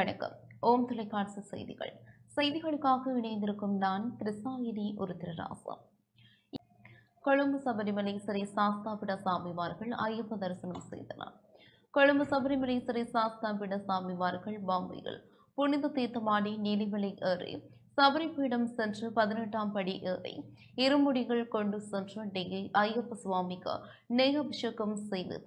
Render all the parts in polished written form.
வணக்கம். ஓம் தொலைக்காட்சி செய்திகள். செய்திகளுக்காக இணைந்திருக்கும் நான் திரிசாயினி ஒரு திருராசம். கொழும்பு சபரிமலை ஸ்ரீ சாஸ்தாபிட சாமிமார்கள் ஐயப்ப தரிசனம் செய்தனர். கொழும்பு சபரிமலை ஸ்ரீ சாஸ்தாபிட சாமிமார்கள் பாம்பையில் புனித தீர்த்தமாடி நீலிமலை ஏறி சபரிபீடம் சென்று 18ஆம் படி ஏறி இருமுடிகள் கொண்டு சென்று டெல்லி ஐயப்ப சுவாமிக்கு நெய் அபிஷேகம் செய்து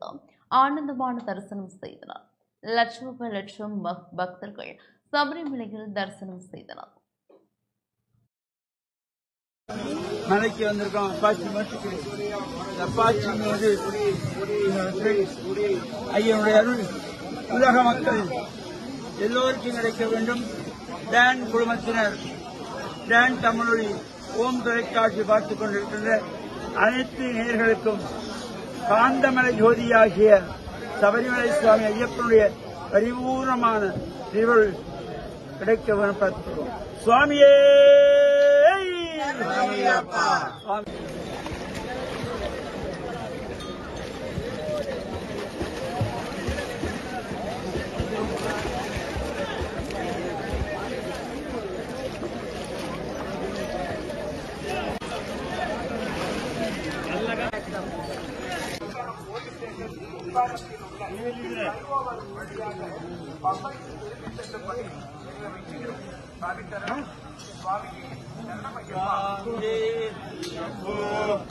ஆனந்தமான தரிசனம் செய்தனர். லட்சம் பக்தர்கள் சபரிமலையில் தரிசனம் செய்தனர். மலைக்கு வந்திருக்கோம். அப்பாச்சி மீது ஐயனுடைய அருள் உலக மக்கள் எல்லோருக்கும் கிடைக்க வேண்டும். டான் குழுமத்தினர், டான் தமிழொலி, ஓம் தொலைக்காட்சி பார்த்துக் கொண்டிருக்கின்ற அனைத்து நேயர்களுக்கும் காந்தமலை ஜோதியாகிய சபரிமலை சுவாமி ஐயப்பனுடைய பரிபூர்ணமான திருவருள் கிடைக்க பார்க்கிறோம். சுவாமியே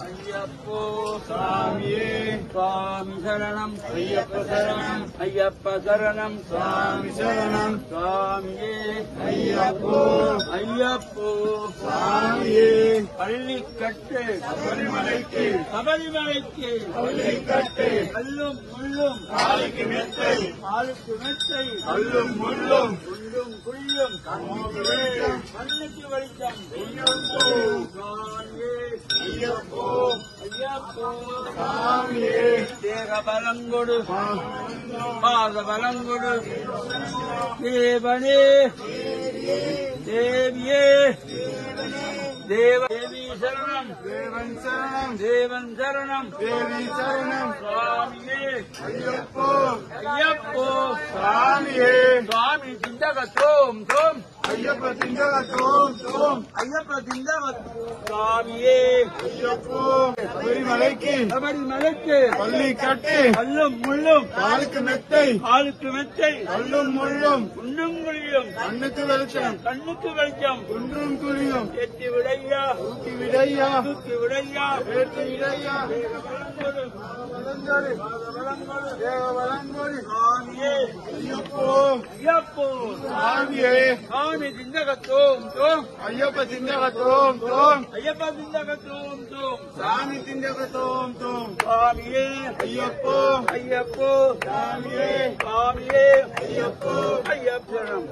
ஐயப்போ சாமியே சுவாமி சரணம் ஐயப்ப சரணம் ஐயப்ப சரணம் சுவாமி சரணம் சுவாமியே ஐயப்போ ஐயப்போ சாமியே பள்ளிக்கட்டு சபரிமலைக்கு சபரிமலைக்கு பள்ளிக்கட்டு கல்லும் முள்ளும் காலுக்கு மெத்தை காலுக்கு மெத்தை கல்லும் முள்ளும் குள்ளும் குள்ளும் கண்ணுக்கு வெளிச்சம் ஐயப்போ ஐயப்போ சாமியே தேக பலங்கொடு பாத பலங்கொடு தேவனே தேவியே தேவி சரணம் தேவன் சரணம் தேவன் சரணம் தேவி சரணம் சுவாமியே ஐயப்போ ஐயப்போ சாமியே சுவாமி சிந்தகத்தோம் தோம் ஐயப்ப சிந்தகத்தோம் தோம் ஐயப்ப சிந்தக சுவாமியே ஐயப்போ சபரிமலைக்கு சபரிமலைக்கு பள்ளிக்கட்டு கல்லும் முள்ளும் காலுக்கு மெத்தை காலுக்கு மெத்தை கல்லும் முள்ளும் குன்றும் குழியும் கண்ணுக்கு வெளிச்சம் கண்ணுக்கு வெளிச்சம் குன்றும் குழியும் எட்டி விடையா தூக்கி விடையா தூக்கி விடையா ஏற்றி விடையா சுவாமியே ஐயப்போ ஐயப்போ சாமியே சாமி சிந்தகத்தோம் தோம் ஐயப்ப சிந்தகத்தோம் தோம் ஐயப்ப சிந்தகத்தோம் தோம் சாமி சிந்தகத்தோம் தோம் சுவாமியே ஐயப்போ ஐயப்போ சாமியே சாமியே ஐயப்போ ஐயப்பனம்.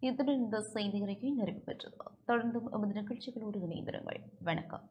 இத்துடன் இந்த செய்தி அறிக்கை நிறைவு பெற்றது. தொடர்ந்தும் எமது நிகழ்ச்சிகளோடு இணைந்திருங்கள். வணக்கம்.